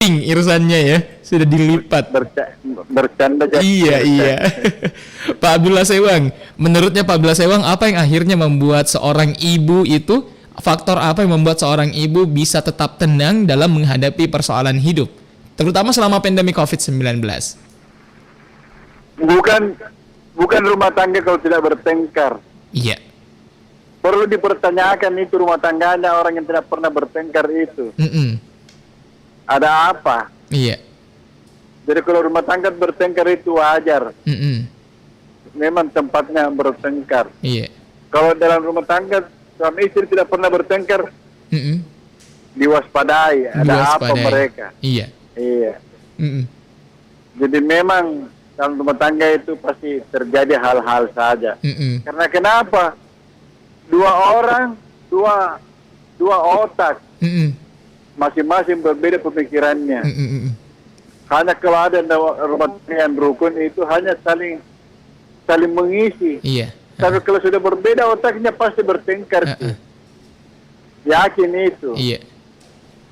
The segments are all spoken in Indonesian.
keriting irisannya ya, sudah dilipat. Bercanda aja. Iya. Pak Abdullah Sewang, menurutnya Pak Abdullah Sewang, apa yang akhirnya membuat seorang ibu itu, faktor apa yang membuat seorang ibu bisa tetap tenang dalam menghadapi persoalan hidup, terutama selama pandemi COVID-19? Bukan rumah tangga kalau tidak bertengkar. Iya. Perlu dipertanyakan itu rumah tangganya orang yang tidak pernah bertengkar itu. Ada apa? Iya. Jadi kalau rumah tangga bertengkar itu wajar. Memang tempatnya bertengkar. Iya. Kalau dalam rumah tangga suami istri tidak pernah bertengkar, diwaspadai. Ada apa mereka? Iya. Jadi memang dalam rumah tangga itu pasti terjadi hal-hal saja. Karena kenapa? Dua orang, dua otak, masing-masing berbeda pemikirannya. Hanya kalau ada rumah tangga yang rukun itu hanya saling mengisi. Iya. Tapi kalau sudah berbeda otaknya pasti bertengkar. Yakin itu.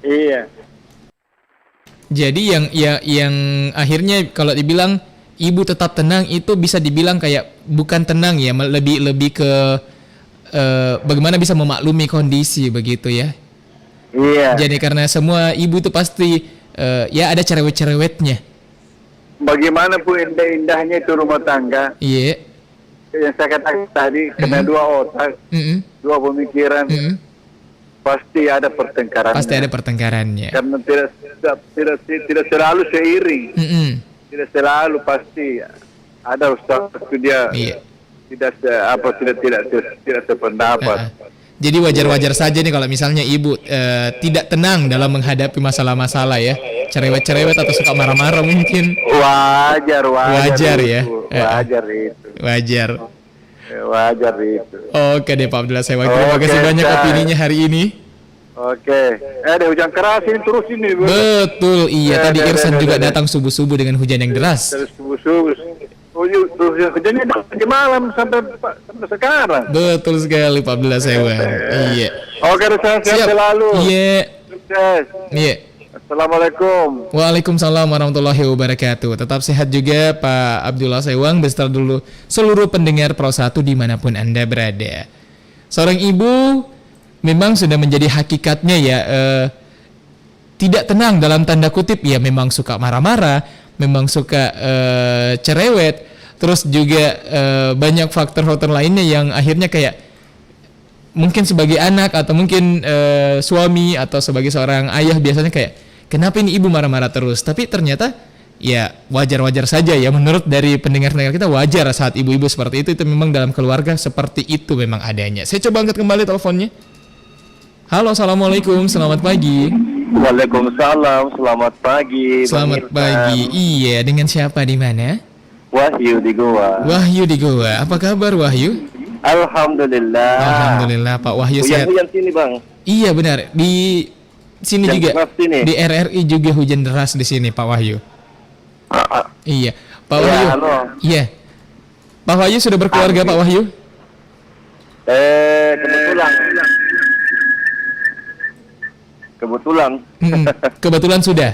Iya. Jadi yang akhirnya kalau dibilang ibu tetap tenang itu bisa dibilang kayak bukan tenang ya, lebih ke bagaimana bisa memaklumi kondisi begitu ya. Iya. Jadi karena semua ibu itu pasti ya ada cerewet-cerewetnya. Bagaimanapun indah-indahnya itu rumah tangga. Iya. Yang saya katakan tadi, kena dua otak, dua pemikiran, pasti ada pertengkaran. Pasti ada pertengkarannya. Karena tidak selalu seiring. Tidak selalu pasti ada satu dia. Iya. Tidak sependapat. Jadi wajar-wajar saja nih kalau misalnya ibu tidak tenang dalam menghadapi masalah-masalah ya, cerewet-cerewet atau suka marah-marah mungkin. Wajar ya. Wajar itu. Oke deh Pak Abdullah Sewang, terima kasih banyak opininya hari ini. Oke. Ada hujan keras ini terus ini. Betul, iya. Tadi Irsan juga datang subuh-subuh dengan hujan yang deras. Subuh-subuh. Hujannya dari malam sampai sekarang. Betul sekali Pak Abdullah Sewang. Iya. Oke, sehat selalu. Iya. Sukses. Iya. Assalamualaikum. Waalaikumsalam warahmatullahi wabarakatuh. Tetap sehat juga Pak Abdullah Sewang beserta dulu seluruh pendengar Pro 1 dimanapun Anda berada. Seorang ibu memang sudah menjadi hakikatnya ya, tidak tenang dalam tanda kutip ya, memang suka marah-marah, memang suka cerewet, terus juga banyak faktor-faktor lainnya yang akhirnya kayak mungkin sebagai anak atau mungkin suami atau sebagai seorang ayah biasanya kayak kenapa ini ibu marah-marah terus, tapi ternyata ya wajar-wajar saja ya, menurut dari pendengar-pendengar kita wajar saat ibu-ibu seperti itu memang dalam keluarga seperti itu memang adanya. Saya coba angkat kembali teleponnya. Halo, assalamualaikum, selamat pagi. Waalaikumsalam, selamat pagi. Selamat pagi. Iya, dengan siapa di mana? Wahyu di Goa. Wahyu di Goa. Apa kabar Wahyu? Alhamdulillah. Alhamdulillah Pak Wahyu sehat. Hujan sini Bang. Iya benar, di sini hujan juga. Sini. Di RRI juga hujan deras di sini Pak Wahyu. Iya, Pak Wahyu. Halo. Iya. Pak Wahyu sudah berkeluarga Pak Wahyu? Kebetulan. Kebetulan sudah.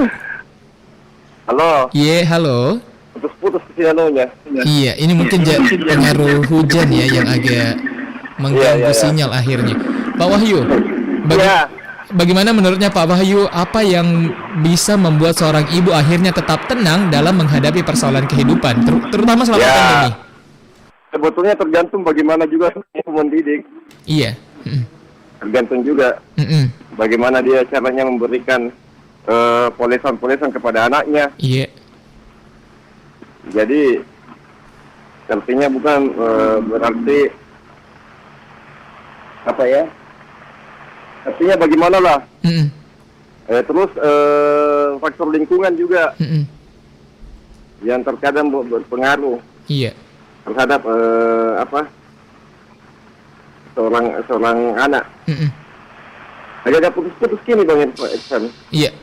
Halo. Iya, halo. Putus-putus sinyalnya. Iya, ini mungkin pengaruh hujan ya yang agak mengganggu sinyal akhirnya. Pak Wahyu, bagaimana menurutnya Pak Wahyu, apa yang bisa membuat seorang ibu akhirnya tetap tenang dalam menghadapi persoalan kehidupan, terutama selama pandemi? Sebetulnya tergantung bagaimana juga mendidik. Iya. Tergantung juga bagaimana dia caranya memberikan polesan-polesan kepada anaknya. Iya. Jadi artinya bukan berarti apa ya? Artinya bagaimana lah. Terus faktor lingkungan juga yang terkadang berpengaruh. Iya. Terhadap seorang anak. Agak putus-putus gini Bang Iksan. Iya,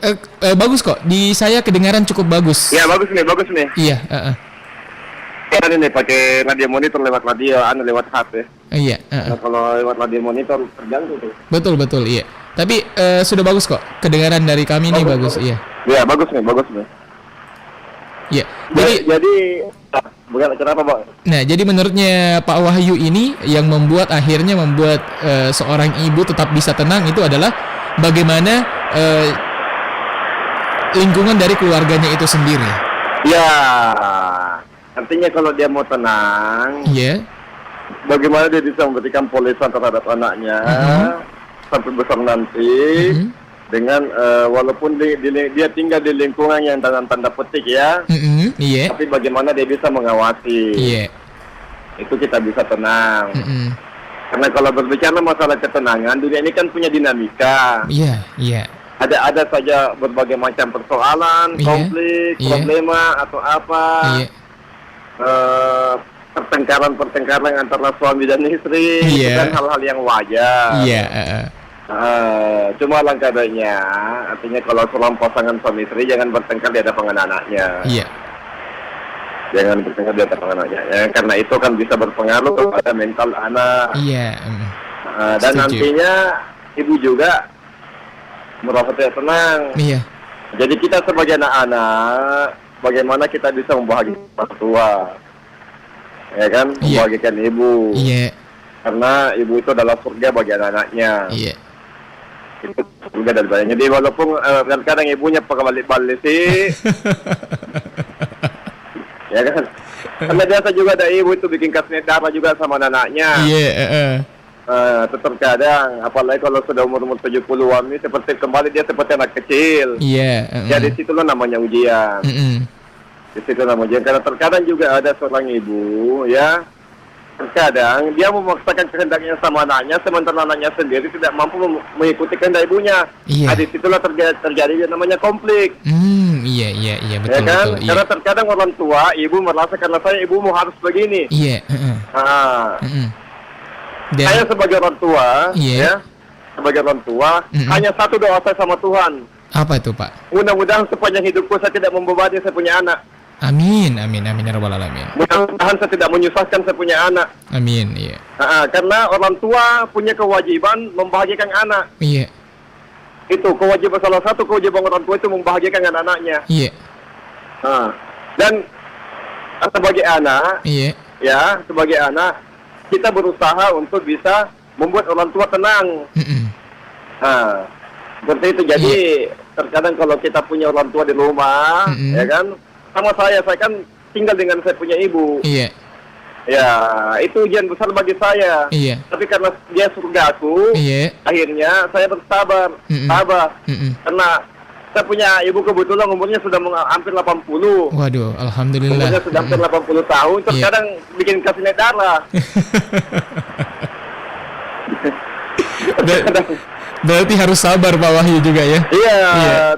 bagus kok. Di saya kedengaran cukup bagus. Ya bagus nih. Iya. Ini nih pakai radio monitor lewat radio, lewat HP. Iya. Nah, kalau lewat radio monitor terganggu tuh. Betul, iya. Tapi sudah bagus kok. Kedengaran dari kami nih bagus, iya. Ya, bagus nih. Ya, jadi bukan kenapa, Bang? Nah, jadi menurutnya Pak Wahyu ini yang akhirnya membuat seorang ibu tetap bisa tenang itu adalah bagaimana lingkungan dari keluarganya itu sendiri. Ya, artinya kalau dia mau tenang, bagaimana dia bisa memberikan polisan terhadap anaknya sampai besar nanti, dengan walaupun dia tinggal di lingkungan yang dalam tanda petik ya, tapi bagaimana dia bisa mengawasi, itu kita bisa tenang. Karena kalau berbicara masalah ketenangan, dunia ini kan punya dinamika. Ada saja berbagai macam persoalan, konflik, problema atau apa, pertengkaran antara suami dan istri, itu kan hal-hal yang wajar. Cuma alangkah baiknya, artinya kalau seorang pasangan suami istri jangan bertengkar di hadapan anaknya. Jangan bertengkar di hadapan anaknya, ya, karena itu kan bisa berpengaruh kepada mental anak. Dan nantinya ibu juga merasa tidak tenang. Jadi kita sebagai anak-anak, bagaimana kita bisa membahagiakan orang tua, ya kan, membahagiakan ibu. Karena ibu itu adalah surga bagi anak-anaknya. Itu juga dari banyak. Jadi walaupun kadang ibunya balik-balik sih, ya kan. Karena biasa juga ada ibu itu bikin kasih darah juga sama anaknya. Tetap kadang, apalagi kalau sudah umur 70-an ini seperti kembali dia seperti anak kecil. Jadi situlah namanya ujian. Di situ namanya ujian. Karena terkadang juga ada seorang ibu, ya. Terkadang dia memaksakan kehendaknya sama anaknya, sementara anaknya sendiri tidak mampu mengikuti kehendak ibunya. Di situlah terjadi namanya konflik. Betul, ya kan? betul. Karena terkadang orang tua, ibu merasa karena saya ibumu harus begini. Saya sebagai orang tua, ya, sebagai orang tua, hanya satu doa saya sama Tuhan. Apa itu, Pak? Mudah-mudahan sepanjang hidupku saya tidak membebani saya punya anak. Amin ya rabbal alamin. Mudah-mudahan saya tidak menyusahkan saya punya anak. Amin. Karena orang tua punya kewajiban membahagiakan anak. Itu kewajiban, salah satu kewajiban orang tua itu membahagiakan anak-anaknya. Dan sebagai anak, ya, sebagai anak kita berusaha untuk bisa membuat orang tua tenang. Seperti itu. Jadi terkadang kalau kita punya orang tua di rumah, ya kan, sama saya kan tinggal dengan saya punya ibu. Ya, itu ujian besar bagi saya. Tapi karena dia surgaku, akhirnya saya bersabar, karena saya punya ibu kebetulan umurnya sudah hampir 80. Waduh, alhamdulillah. Umurnya sudah hampir 80 tahun, terkadang bikin kasih naik darah. Berarti harus sabar Pak Wahyu juga ya?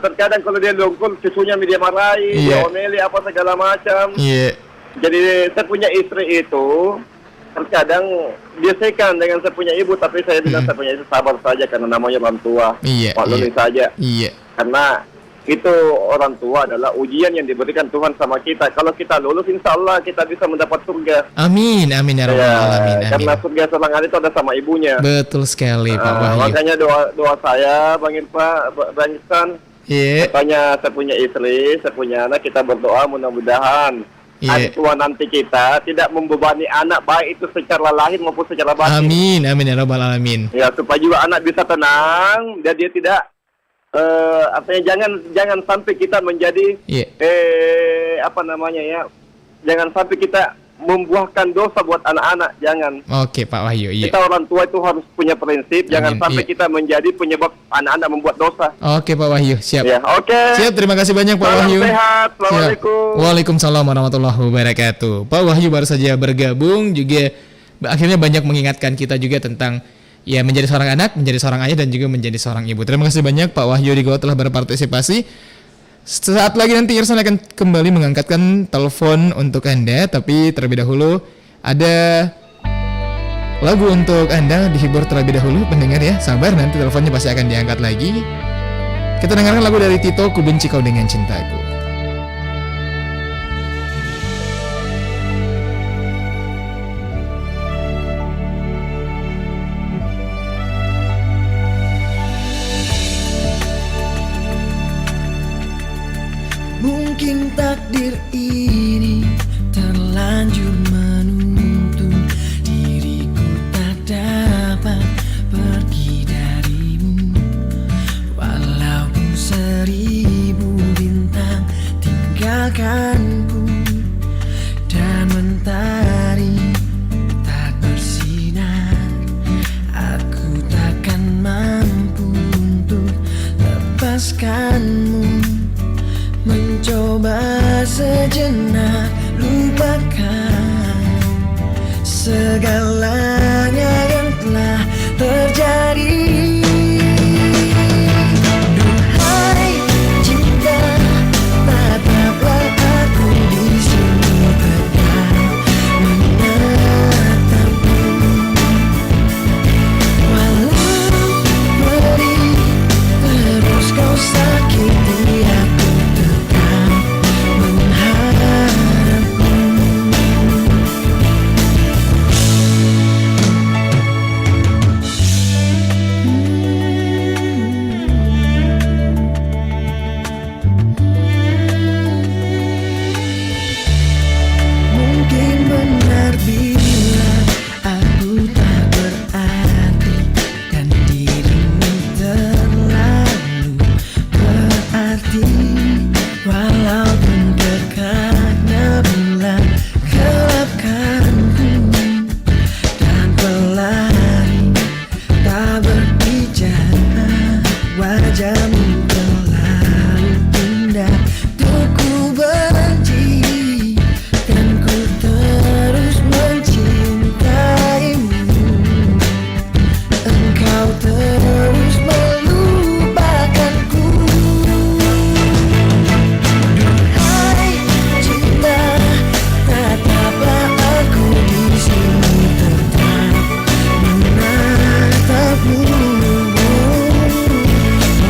Terkadang kalau dia dongkol, cucunya dia marahi, dia omeli apa segala macam. Jadi saya punya istri itu, terkadang biasakan dengan saya punya ibu, tapi saya bilang saya punya istri sabar saja karena namanya orang tua. Maklumi saja. Karena itu orang tua adalah ujian yang diberikan Tuhan sama kita. Kalau kita lulus, insya Allah kita bisa mendapat surga. Amin ya rabbal alamin. Karena surga seorang anak itu ada sama ibunya. Betul sekali Pak Wahyu. Makanya doa saya, Bang Irfa, Bang Ihsan, katanya saya punya istri, saya punya anak, kita berdoa mudah-mudahan hari tua nanti kita tidak membebani anak, baik itu secara lahir maupun secara batin. Amin ya rabbal alamin. Ya, supaya juga anak bisa tenang dan dia tidak artinya jangan sampai kita menjadi jangan sampai kita membuahkan dosa buat anak-anak, jangan. Oke Pak Wahyu. Kita orang tua itu harus punya prinsip, jangan sampai kita menjadi penyebab anak-anak membuat dosa. Oke Pak Wahyu, siap. Siap, terima kasih banyak Pak Wahyu. Sehat, assalamualaikum. Waalaikumsalam warahmatullahi wabarakatuh. Pak Wahyu baru saja bergabung, juga akhirnya banyak mengingatkan kita juga tentang ya menjadi seorang anak, menjadi seorang ayah, dan juga menjadi seorang ibu. Terima kasih banyak Pak Wahyu Digo telah berpartisipasi. Saat lagi nanti Irsan akan kembali mengangkatkan telepon untuk Anda, tapi terlebih dahulu ada lagu untuk Anda, dihibur terlebih dahulu pendengar ya. Sabar, nanti teleponnya pasti akan diangkat lagi. Kita dengarkan lagu dari Tito, Ku Benci Kau Dengan Cintaku. segalanya yang telah terjadi. Duhai cinta, tataplah aku di sini tetap menatapmu. Walau pedih terus kau sakiti, aku tetap mengharapmu. Mungkin benar bila aku tak berarti dan dirimu terlalu berarti. Walaupun dekatnya bulan gelapkanku dan pelari tak berbicara, wajahmu terlalu indah untuk ku benci, dan ku terus mencintaimu. Engkau terus melupakanku. Duhai cinta, tataplah aku di sini tetap menatapmu.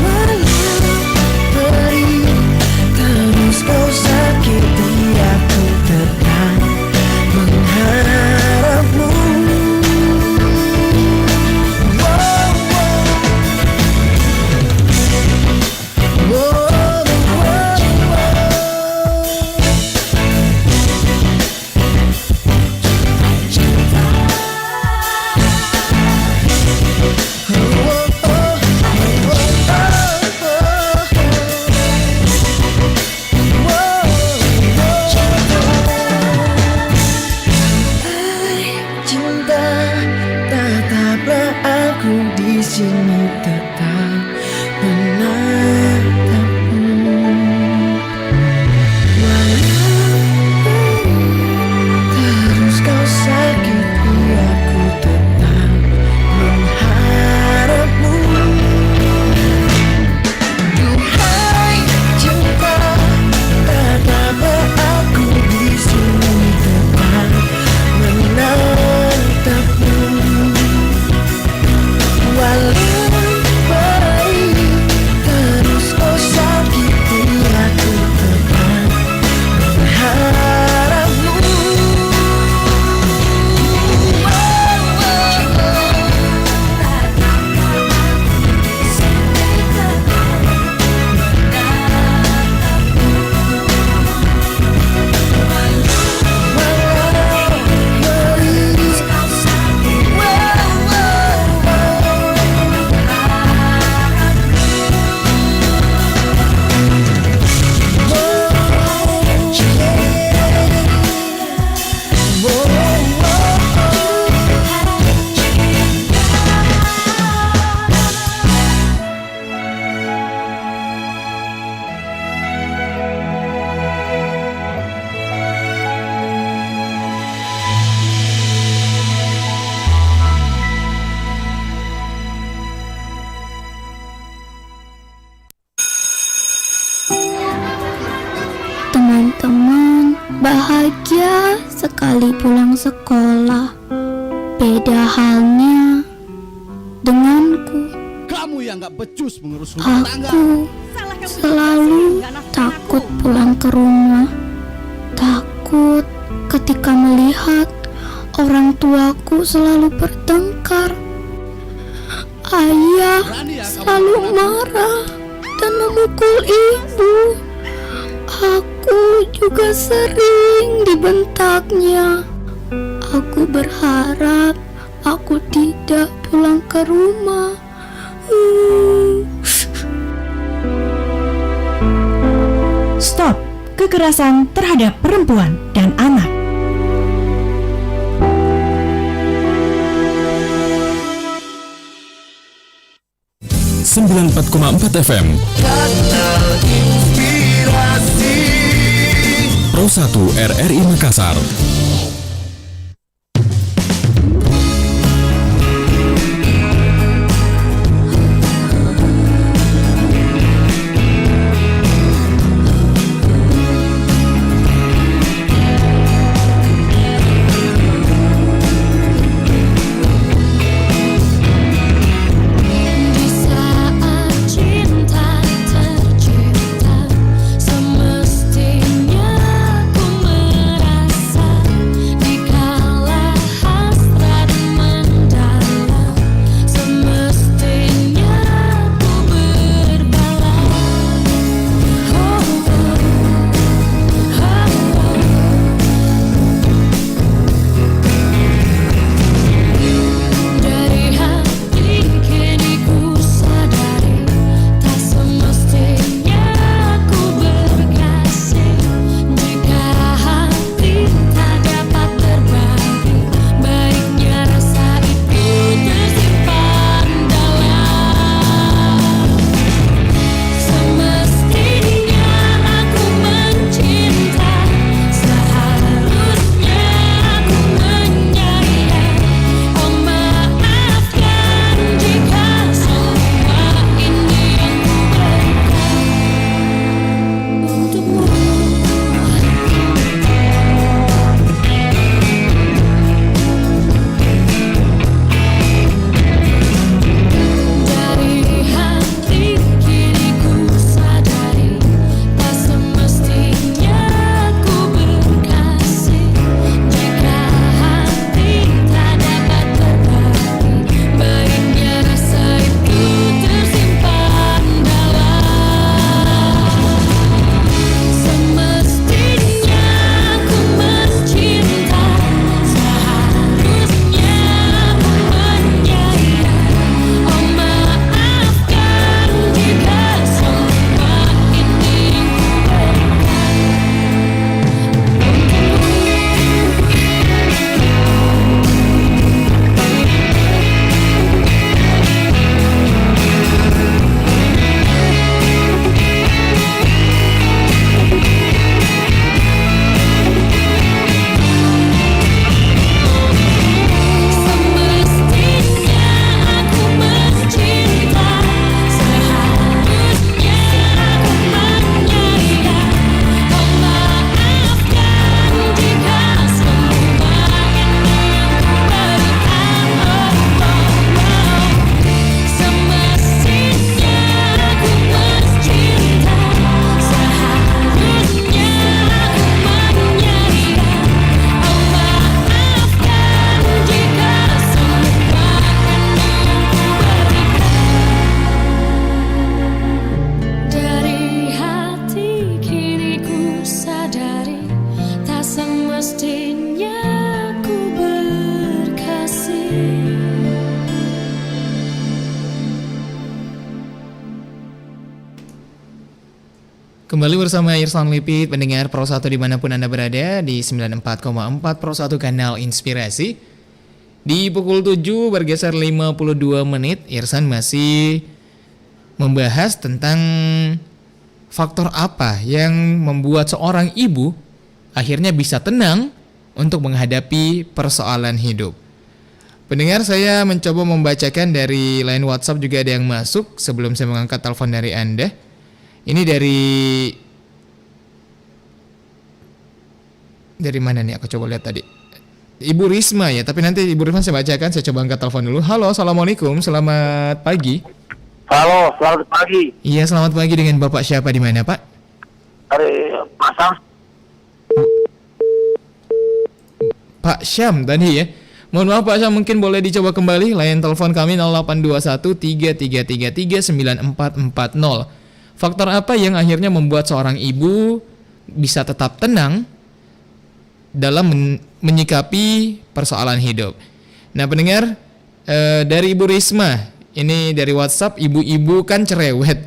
Walau perih terus kau sakiti, aku tetap mengharapmu. Cinta, tataplah aku di sini tetap menatapmu. Walau terus kau sakiti, aku tetap mengharapmu. Duhai cinta, tataplah aku di sini tetap menatapmu. Walau perih terus kau sakiti, aku tetap mengharapmu. Teman-teman bahagia sekali pulang sekolah. Beda halnya denganku. Kamu yang gak becus mengurus rumah tangga. Aku selalu takut pulang ke rumah. Takut ketika melihat orang tuaku selalu bertengkar. Ayah selalu marah dan memukul ibu. Aku juga sering dibentaknya. Aku berharap aku tidak pulang ke rumah. Stop kekerasan terhadap perempuan dan anak. 94,4 FM Pro 1 RRI Makassar. Kembali bersama Irsan Lipit, pendengar Pro 1 dimanapun Anda berada di 94,4 Pro 1 Kanal Inspirasi. Di pukul 7 bergeser 52 menit, Irsan masih membahas tentang faktor apa yang membuat seorang ibu akhirnya bisa tenang untuk menghadapi persoalan hidup. Pendengar, saya mencoba membacakan dari line WhatsApp, juga ada yang masuk sebelum saya mengangkat telepon dari Anda. Ini dari mana nih? Aku coba lihat tadi. Ibu Risma ya, tapi nanti Ibu Risma saya bacakan, saya coba angkat telepon dulu. Halo, Assalamualaikum, selamat pagi. Halo, selamat pagi. Iya, selamat pagi, dengan Bapak siapa, di mana, Pak? Hari Pasang. Pak Syam tadi ya. Mohon maaf Pak Syam, mungkin boleh dicoba kembali line telepon kami 0821 3333 9440. Faktor apa yang akhirnya membuat seorang ibu bisa tetap tenang dalam menyikapi persoalan hidup? Nah pendengar, dari Ibu Risma, ini dari WhatsApp, ibu-ibu kan cerewet,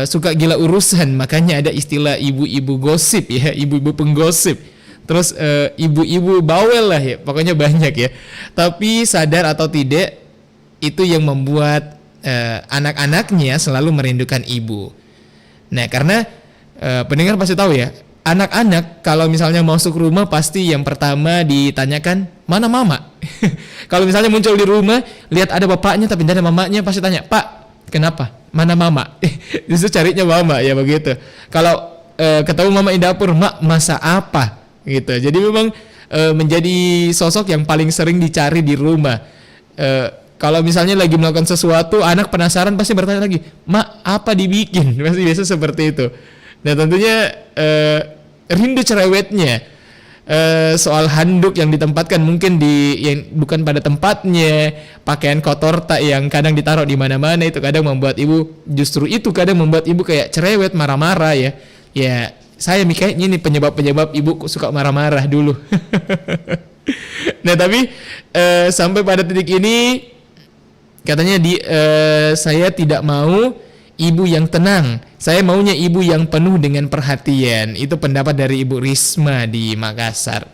suka gila urusan, makanya ada istilah ibu-ibu gosip ya, ibu-ibu penggosip. Terus ibu-ibu bawel lah ya, pokoknya banyak ya. Tapi sadar atau tidak, itu yang membuat anak-anaknya selalu merindukan ibu. Nah karena pendengar pasti tahu ya, anak-anak kalau misalnya masuk rumah pasti yang pertama ditanyakan, mana mama? Kalau misalnya muncul di rumah, lihat ada bapaknya tapi tidak ada mamanya, pasti tanya, Pak, kenapa? Mana mama? Justru carinya mama ya begitu. Kalau ketemu mama di dapur, Mak, masak apa? Gitu. Jadi memang menjadi sosok yang paling sering dicari di rumah. Kalau misalnya lagi melakukan sesuatu, anak penasaran pasti bertanya lagi, Mak, apa dibikin? Pasti biasa seperti itu. Nah tentunya rindu cerewetnya, soal handuk yang ditempatkan mungkin yang bukan pada tempatnya, pakaian kotor tak yang kadang ditaruh di mana-mana, itu kadang membuat ibu, justru itu kadang membuat ibu kayak cerewet, marah-marah ya. Ya saya mikirnya ini penyebab ibu suka marah-marah dulu. Nah tapi sampai pada titik ini katanya saya tidak mau ibu yang tenang, saya maunya ibu yang penuh dengan perhatian. Itu pendapat dari Ibu Risma di Makassar.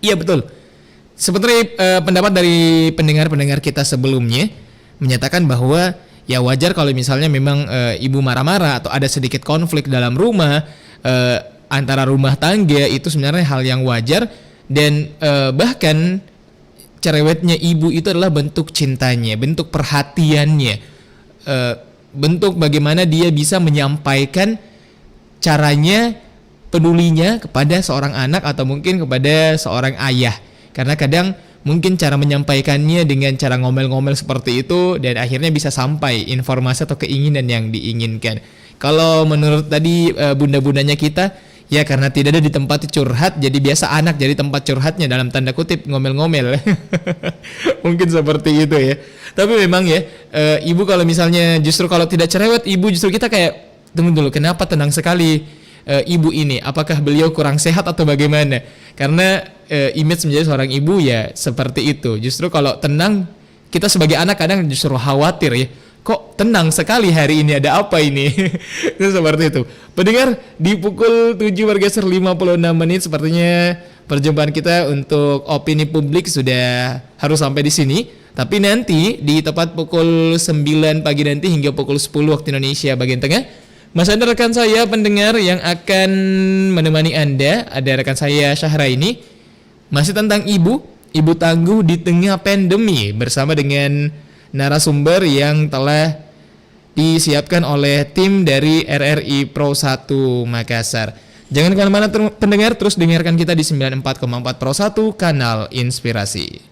Iya betul. Seperti pendapat dari pendengar-pendengar kita sebelumnya menyatakan bahwa ya wajar kalau misalnya memang ibu marah-marah atau ada sedikit konflik dalam rumah, antara rumah tangga, itu sebenarnya hal yang wajar. Dan bahkan cerewetnya ibu itu adalah bentuk cintanya, bentuk perhatiannya, bentuk bagaimana dia bisa menyampaikan caranya, pedulinya kepada seorang anak atau mungkin kepada seorang ayah. Karena kadang mungkin cara menyampaikannya dengan cara ngomel-ngomel seperti itu, dan akhirnya bisa sampai informasi atau keinginan yang diinginkan. Kalau menurut tadi bunda-bundanya kita, ya karena tidak ada di tempat curhat, jadi biasa anak jadi tempat curhatnya, dalam tanda kutip ngomel-ngomel. Mungkin seperti itu ya. Tapi memang ya, ibu kalau misalnya justru kalau tidak cerewet, ibu justru kita kayak, tunggu dulu, kenapa tenang sekali ibu ini? Apakah beliau kurang sehat atau bagaimana? Karena image menjadi seorang ibu ya seperti itu. Justru kalau tenang, kita sebagai anak kadang justru khawatir ya. Kok tenang sekali hari ini, ada apa ini? Itu seperti itu. Pendengar, di pukul 7 bergeser 56 menit sepertinya perjumpaan kita untuk opini publik sudah harus sampai di sini. Tapi nanti di tepat pukul 9 pagi nanti hingga pukul 10 waktu Indonesia bagian tengah, masih ada rekan saya pendengar yang akan menemani Anda. Ada rekan saya Syahraini, masih tentang ibu tangguh di tengah pandemi, bersama dengan narasumber yang telah disiapkan oleh tim dari RRI Pro 1 Makassar. Jangan kemana-mana pendengar, terus dengarkan kita di 94,4 Pro 1 Kanal Inspirasi.